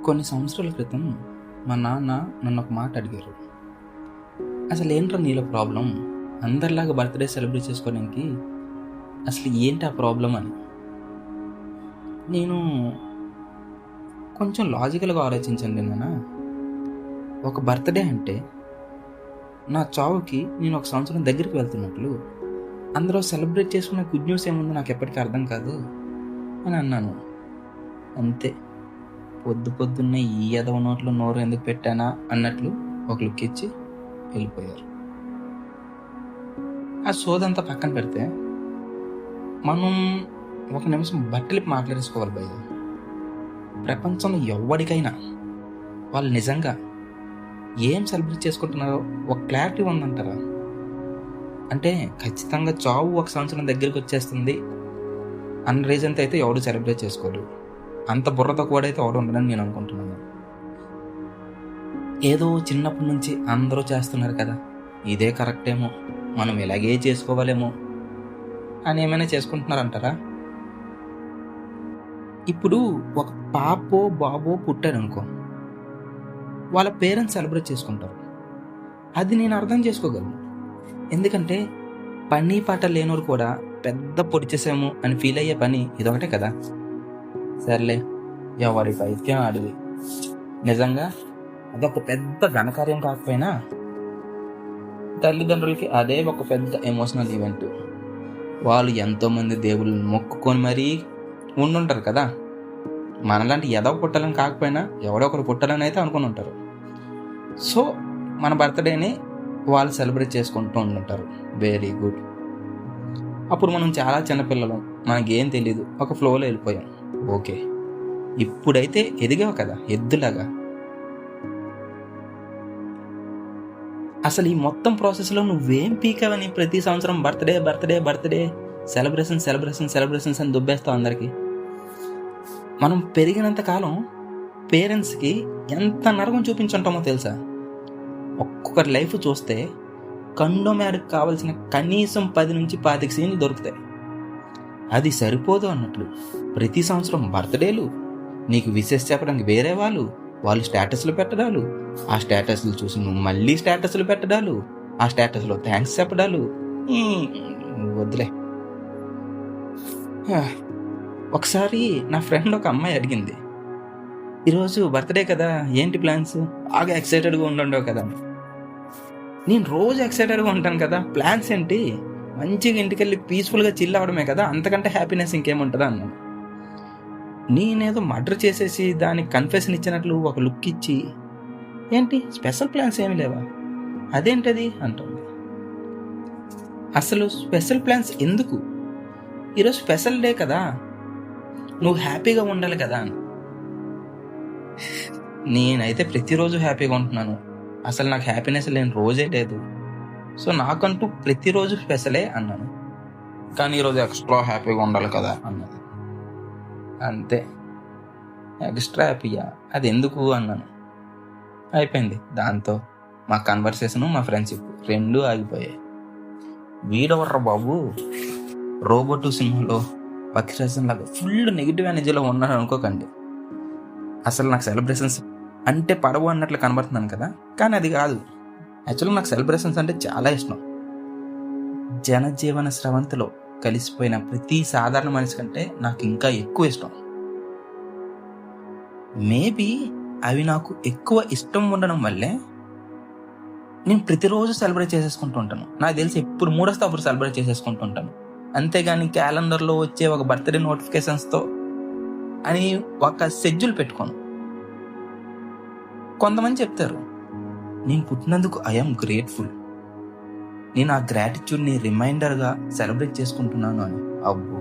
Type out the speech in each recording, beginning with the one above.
కొన్ని సంవత్సరాల క్రితం మా నాన్న నన్ను ఒక మాట అడిగారు. అసలు ఏంట్రా నీలో ప్రాబ్లం? అందరిలాగా బర్త్డే సెలబ్రేట్ చేసుకోవడానికి అసలు ఏంటి ఆ ప్రాబ్లం అని. నేను కొంచెం లాజికల్గా ఆలోచించండి నాన్న. ఒక బర్త్డే అంటే నా చావుకి నేను ఒక సంవత్సరం దగ్గరికి వెళ్తున్నట్లు, అందరూ సెలబ్రేట్ చేసుకున్న గుడ్ న్యూస్ ఏముందో నాకు ఎప్పటికీ అర్థం కాదు అని అన్నాను. అంతే. పొద్దున్నే ఈ ఎదవ నోట్లో నోరు ఎందుకు పెట్టానా అన్నట్లు ఒక లుక్ ఇచ్చి వెళ్ళిపోయారు. ఆ సోదంతా పక్కన పెడితే మనం ఒక నిమిషం బట్టలిపి మాట్లాడేసుకోవాలి భయ్య. ప్రపంచంలో ఎవరికైనా వాళ్ళు నిజంగా ఏం సెలబ్రేట్ చేసుకుంటున్నారో ఒక క్లారిటీ ఉందంటారా? అంటే ఖచ్చితంగా చావు ఒక సంవత్సరం దగ్గరికి వచ్చేస్తుంది అన్న రీజన్తో అయితే ఎవడు సెలబ్రేట్ చేసుకోరు. అంత బుర్రతో కూడా అయితే ఎవడు ఉండదని నేను అనుకుంటున్నాను. ఏదో చిన్నప్పటి నుంచి అందరూ చేస్తున్నారు కదా, ఇదే కరెక్టేమో, మనం ఇలాగే చేసుకోవాలేమో అని ఏమైనా చేసుకుంటున్నారంటారా? ఇప్పుడు ఒక పాపో బాబో పుట్టాడు అనుకో, వాళ్ళ పేరెంట్స్ సెలబ్రేట్ చేసుకుంటారు. అది నేను అర్థం చేసుకోగలను. ఎందుకంటే పని పాట లేనోరు కూడా పెద్ద పొడి చేసాము అని ఫీల్ అయ్యే పని ఇదొకటే కదా. సర్లే, ఎవరి పైత్యం ఆడిది. నిజంగా అదొక పెద్ద ఘనకార్యం కాకపోయినా తల్లిదండ్రులకి అదే ఒక పెద్ద ఎమోషనల్ ఈవెంట్. వాళ్ళు ఎంతోమంది దేవుళ్ళని మొక్కుకొని మరీ ఉండుంటారు కదా. మనలాంటి ఎదవ పుట్టాలని కాకపోయినా ఎవడో ఒకరు పుట్టాలని అయితే అనుకుని ఉంటారు. సో మన బర్త్డేని వాళ్ళు సెలబ్రేట్ చేసుకుంటూ ఉంటుంటారు. Very good. అప్పుడు మనం చాలా చిన్నపిల్లలం, మనకేం తెలీదు, ఒక ఫ్లోలో వెళ్ళిపోయాం. ఓకే, ఇప్పుడైతే ఎదిగావు కదా ఎద్దులాగా. అసలు ఈ మొత్తం ప్రాసెస్లో నువ్వేం పీకావని ప్రతి సంవత్సరం birthday birthday birthday celebration celebration celebrations అని దుబ్బేస్తావు అందరికీ. మనం పెరిగినంత కాలం పేరెంట్స్కి ఎంత నరకం చూపించుంటామో తెలుసా? ఒక్కొక్కరి లైఫ్ చూస్తే కండో మేరకు కావాల్సిన కనీసం 10 నుంచి 25 సీన్లు దొరుకుతాయి. అది సరిపోదు అన్నట్లు ప్రతి సంవత్సరం బర్త్డేలు, నీకు విషెస్ చెప్పడానికి వేరే వాళ్ళు స్టేటస్లు పెట్టడాలు, ఆ స్టేటస్లు చూసి నువ్వు మళ్ళీ స్టేటస్లు పెట్టడాలు, ఆ స్టేటస్లో థ్యాంక్స్ చెప్పడాలు. వద్దులే. ఒకసారి నా ఫ్రెండ్ ఒక అమ్మాయి అడిగింది, ఈరోజు బర్త్డే కదా, ఏంటి ప్లాన్స్? బాగా ఎక్సైటెడ్గా ఉండవు కదా. నేను రోజు ఎక్సైటెడ్గా ఉంటాను కదా, ప్లాన్స్ ఏంటి? మంచిగా ఇంటికెళ్ళి పీస్ఫుల్గా చిల్ అవ్వడమే కదా, అంతకంటే హ్యాపీనెస్ ఇంకేముంటుందా అన్నాను. నేనేదో మర్డర్ చేసేసి దానికి కన్ఫెషన్ ఇచ్చినట్లు ఒక లుక్ ఇచ్చి, ఏంటి స్పెషల్ ప్లాన్స్ ఏమి లేవా, అదేంటది అంటుంది. అసలు స్పెషల్ ప్లాన్స్ ఎందుకు? ఈరోజు స్పెషల్ డే కదా, నువ్వు హ్యాపీగా ఉండాలి కదా అని. నేనైతే ప్రతిరోజు హ్యాపీగా ఉంటున్నాను. అసలు నాకు హ్యాపీనెస్ లేని రోజే లేదు. సో నాకంటూ ప్రతిరోజు స్పెషలే అన్నాను. కానీ ఈరోజు ఎక్స్ట్రా హ్యాపీగా ఉండాలి కదా అన్నది. అంతే, ఎక్స్ట్రా హ్యాపీయా, అది ఎందుకు అన్నాను. అయిపోయింది. దాంతో మా కన్వర్సేషను మా ఫ్రెండ్షిప్ రెండూ ఆగిపోయాయి. వీడెవర్రా బాబు, రోబోట్ సినిమాలో పక్షరాజన్ లాగా ఫుల్ నెగిటివ్ ఎనర్జీలో ఉన్నాను అనుకోకండి. అసలు నాకు సెలబ్రేషన్స్ అంటే పడవు అన్నట్లు కనబడుతున్నాను కదా, కానీ అది కాదు. యాక్చువల్గా నాకు సెలబ్రేషన్స్ అంటే చాలా ఇష్టం. జనజీవన స్రవంతిలో కలిసిపోయిన ప్రతి సాధారణ మనిషి కంటే నాకు ఇంకా ఎక్కువ ఇష్టం. మేబీ అవి నాకు ఎక్కువ ఇష్టం ఉండడం వల్లే నేను ప్రతిరోజు సెలబ్రేట్ చేసేసుకుంటూ ఉంటాను. నాకు తెలిసి ఎప్పుడు మూడొస్తే అప్పుడు సెలబ్రేట్ చేసేసుకుంటూ ఉంటాను. అంతేగాని క్యాలెండర్లో వచ్చే ఒక బర్త్డే నోటిఫికేషన్స్తో అని ఒక షెడ్యూల్ పెట్టుకోను. కొంతమంది చెప్తారు, నేను పుట్టినందుకు ఐఎమ్ గ్రేట్ఫుల్, నేను ఆ గ్రాటిట్యూడ్ని రిమైండర్గా సెలబ్రేట్ చేసుకుంటున్నాను అని. అబ్బో,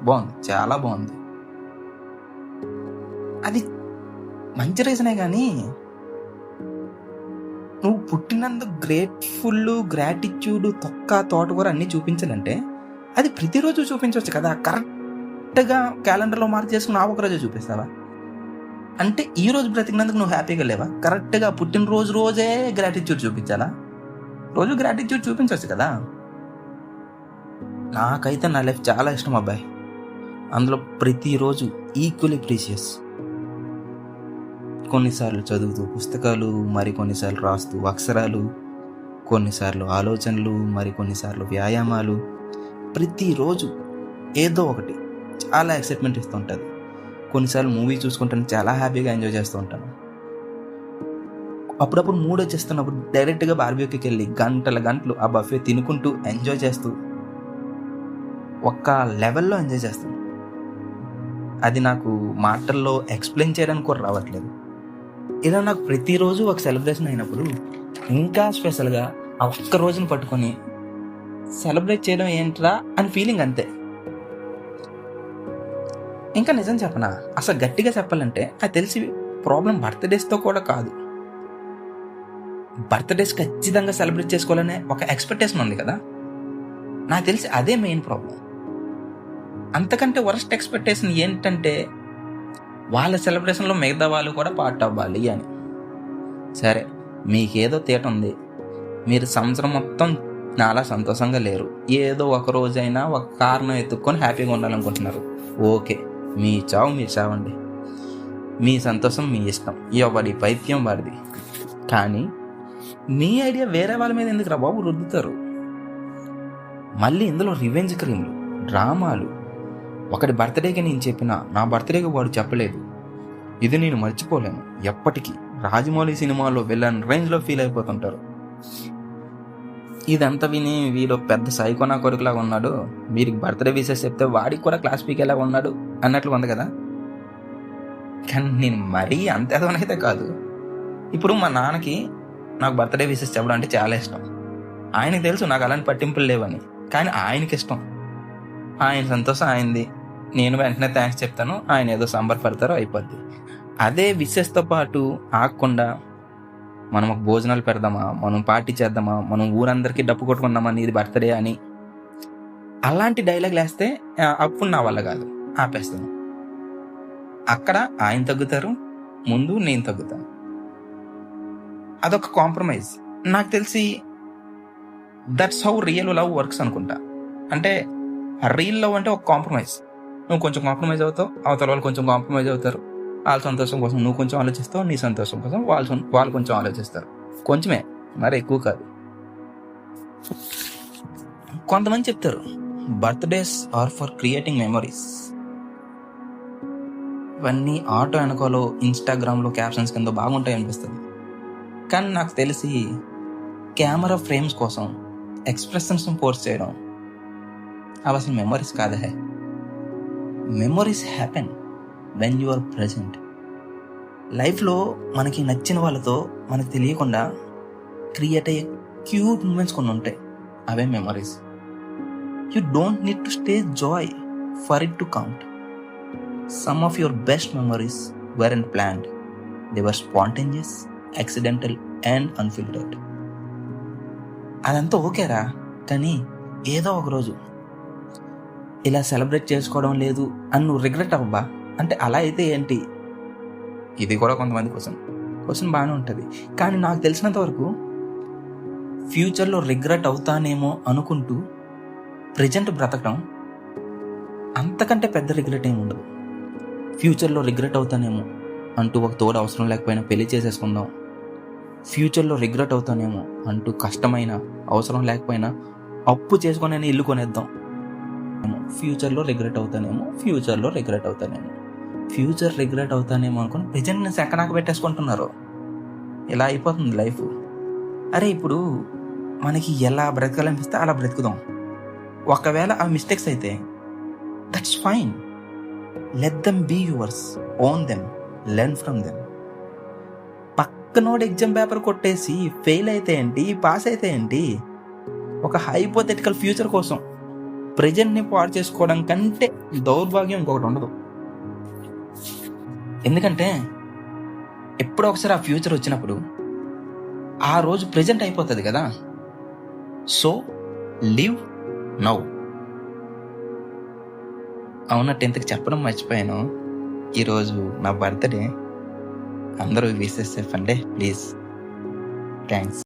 బాగుంది, చాలా బాగుంది. అది మంచి రీజనే, కానీ నువ్వు పుట్టినందుకు గ్రేట్ఫుల్, గ్రాటిట్యూడ్, తోటకూర అన్నీ చూపించాలంటే అది ప్రతిరోజు చూపించవచ్చు కదా. కరెక్ట్గా క్యాలెండర్లో మార్క్ చేసుకుని ఆ ఒకరోజు చూపిస్తావా? అంటే ఈ రోజు బ్రతికినందుకు నువ్వు హ్యాపీగా లేవా? కరెక్ట్గా పుట్టినరోజు రోజే గ్రాటిట్యూడ్ చూపించాలా? రోజు గ్రాటిట్యూడ్ చూపించవచ్చు కదా. నాకైతే నా లైఫ్ చాలా ఇష్టం అబ్బాయి. అందులో ప్రతిరోజు ఈక్వల్లీ ప్రీషియస్. కొన్నిసార్లు చదువుతూ పుస్తకాలు, మరి కొన్నిసార్లు రాస్తూ అక్షరాలు, కొన్నిసార్లు ఆలోచనలు, మరి కొన్నిసార్లు వ్యాయామాలు. ప్రతిరోజు ఏదో ఒకటి చాలా ఎక్సైట్మెంట్ ఇస్తూ ఉంటుంది. కొన్నిసార్లు మూవీ చూసుకుంటాను, చాలా హ్యాపీగా ఎంజాయ్ చేస్తూ ఉంటాను. అప్పుడప్పుడు మూడ్ వచ్చేస్తున్నప్పుడు డైరెక్ట్గా బార్బిక్యూకి వెళ్ళి గంటలు ఆ బఫే తినుకుంటూ ఎంజాయ్ చేస్తూ ఒక్క లెవెల్లో ఎంజాయ్ చేస్తాను. అది నాకు మాటల్లో ఎక్స్ప్లెయిన్ చేయడానికి కూడా రావట్లేదు. ఇలా నాకు ప్రతిరోజు ఒక సెలబ్రేషన్ అయినప్పుడు ఇంకా స్పెషల్గా ఆ ఒక్క రోజును పట్టుకొని సెలబ్రేట్ చేయడం ఏంట్రా అని ఫీలింగ్ అంతే. ఇంకా నిజం చెప్పనా, అసలు గట్టిగా చెప్పాలంటే అది తెలిసి ప్రాబ్లం బర్త్డేస్తో కూడా కాదు. బర్త్డేస్ ఖచ్చితంగా సెలబ్రేట్ చేసుకోవాలనే ఒక ఎక్స్పెక్టేషన్ ఉంది కదా, నాకు తెలిసి అదే మెయిన్ ప్రాబ్లం. అంతకంటే వరస్ట్ ఎక్స్పెక్టేషన్ ఏంటంటే వాళ్ళ సెలబ్రేషన్లో మిగతా వాళ్ళు కూడా పార్ట్ అవ్వాలి అని. సరే, మీకేదో తేట ఉంది, మీరు సంవత్సరం మొత్తం చాలా సంతోషంగా లేరు, ఏదో ఒక రోజైనా ఒక కారణం ఎత్తుక్కొని హ్యాపీగా ఉండాలనుకుంటున్నారు. ఓకే, మీ చావు మీరు చావండి, మీ సంతోషం మీ ఇష్టం, ఎవడి పైత్యం వాడిది. కానీ మీ ఐడియా వేరే వాళ్ళ మీద ఎందుకు రా బాబు రుద్దుతారు? మళ్ళీ ఇందులో రివెంజ్ క్రీమ్లు, డ్రామాలు. ఒకటి బర్త్డేకి నేను చెప్పిన, నా బర్త్డేకి వాడు చెప్పలేదు, ఇది నేను మర్చిపోలేను ఎప్పటికీ. రాజమౌళి సినిమాలో విలన్ రేంజ్లో ఫీల్ అయిపోతుంటారు. ఇదంతా విని వీడు పెద్ద సైకోనా కొడుకులాగా ఉన్నాడు, వీరికి బర్త్డే విషెస్ చెప్తే వాడికి కూడా క్లాస్ పీకేలాగా ఉన్నాడు అన్నట్లు ఉంది కదా. కానీ నేను మరీ అంతేదోనైతే కాదు. ఇప్పుడు మా నాన్నకి నాకు బర్త్డే విషెస్ చెప్పడం అంటే చాలా ఇష్టం. ఆయనకు తెలుసు నాకు అలాంటి పట్టింపులు లేవని, కానీ ఆయనకి ఇష్టం. ఆయన సంతోషం ఆయనది, నేను వెంటనే థ్యాంక్స్ చెప్తాను, ఆయన ఏదో సంబరపడతారో అయిపోద్ది. అదే విషెస్తో పాటు ఆగకుండా మనం ఒక భోజనాలు పెడదామా, మనం పార్టీ చేద్దామా, మనం ఊరందరికీ డప్పు కొట్టుకుందామా ఇది బర్త్డే అని అలాంటి డైలాగ్ వేస్తే అప్పుడు నా వల్ల కాదు, ఆపేస్తాను. అక్కడ ఆయన తగ్గుతారు, ముందు నేను తగ్గుతాను. అదొక కాంప్రమైజ్. నాకు తెలిసి that's how real love works అనుకుంటా. అంటే రియల్ లవ్ అంటే ఒక కాంప్రమైజ్. నువ్వు కొంచెం కాంప్రమైజ్ అవుతావు, అవతల వాళ్ళు కొంచెం కాంప్రమైజ్ అవుతారు. వాళ్ళ సంతోషం కోసం నువ్వు కొంచెం ఆలోచిస్తావు, నీ సంతోషం కోసం వాళ్ళు కొంచెం ఆలోచిస్తారు. కొంచెమే, మరి ఎక్కువ కాదు. కొంతమంది చెప్తారు birthdays are for creating memories. ఇవన్నీ ఆటో వెనకాలో ఇన్స్టాగ్రామ్లో క్యాప్షన్స్ కింద బాగుంటాయి అనిపిస్తుంది. కానీ నాకు తెలిసి కెమెరా ఫ్రేమ్స్ కోసం ఎక్స్ప్రెషన్స్ పోస్ట్ చేయడం అవి అసలు మెమరీస్ కాదా. Memories happen when you are present. లైఫ్లో మనకి నచ్చిన వాళ్ళతో మనకు తెలియకుండా క్రియేట్ అయ్యే క్యూట్ మూమెంట్స్ కొన్ని ఉంటాయి, అవే memories. You don't need to stay joy for it to count. Some of your best memories weren't planned. They were spontaneous, accidental and unfiltered. అదంతా ఓకేరా, కానీ ఏదో ఒక రోజు ఇలా సెలబ్రేట్ చేసుకోవడం లేదు అని నువ్వు రిగ్రెట్ అవ్వా అంటే అలా అయితే ఏంటి? ఇది కూడా కొంతమంది క్వశ్చన్ బాగానే ఉంటుంది. కానీ నాకు తెలిసినంత వరకు ఫ్యూచర్లో రిగ్రెట్ అవుతానేమో అనుకుంటూ ప్రజెంట్ బ్రతకడం అంతకంటే పెద్ద రిగ్రెట్ ఏమి ఉండదు. ఫ్యూచర్లో రిగ్రెట్ అవుతానేమో అంటూ ఒక తోడు అవసరం లేకపోయినా పెళ్లి చేసేసుకుందాం, ఫ్యూచర్లో రిగ్రెట్ అవుతానేమో అంటూ కష్టమైన అవసరం లేకపోయినా అప్పు చేసుకొని ఇల్లు కొనేద్దాం, ఫ్యూచర్ రిగ్రెట్ అవుతానేమో అనుకుని ప్రజెంట్ని సెకనాక పెట్టేసుకుంటున్నారు. ఇలా అయిపోతుంది లైఫ్. అరే, ఇప్పుడు మనకి ఎలా బ్రతకాలనిపిస్తే అలా బ్రతుకుదాం. ఒకవేళ ఆ మిస్టేక్స్ అయితే that's fine, let them be yours, own them, learn from them. పక్కనోడు ఎగ్జామ్ పేపర్ కొట్టేసి ఫెయిల్ అయితే ఏంటి, పాస్ అయితే ఏంటి? ఒక హైపోథెటికల్ ఫ్యూచర్ కోసం ప్రజెంట్ని పాడు చేసుకోవడం కంటే దౌర్భాగ్యం ఇంకొకటి ఉండదు. ఎందుకంటే ఎప్పుడో ఒకసారి ఆ ఫ్యూచర్ వచ్చినప్పుడు ఆ రోజు ప్రజెంట్ అయిపోతుంది కదా. So live now. అవునట్టు ఇంతకు చెప్పడం మర్చిపోయాను, ఈరోజు నా బర్త్డే. అందరూ విషెస్ చెప్పండి ప్లీజ్. థ్యాంక్స్.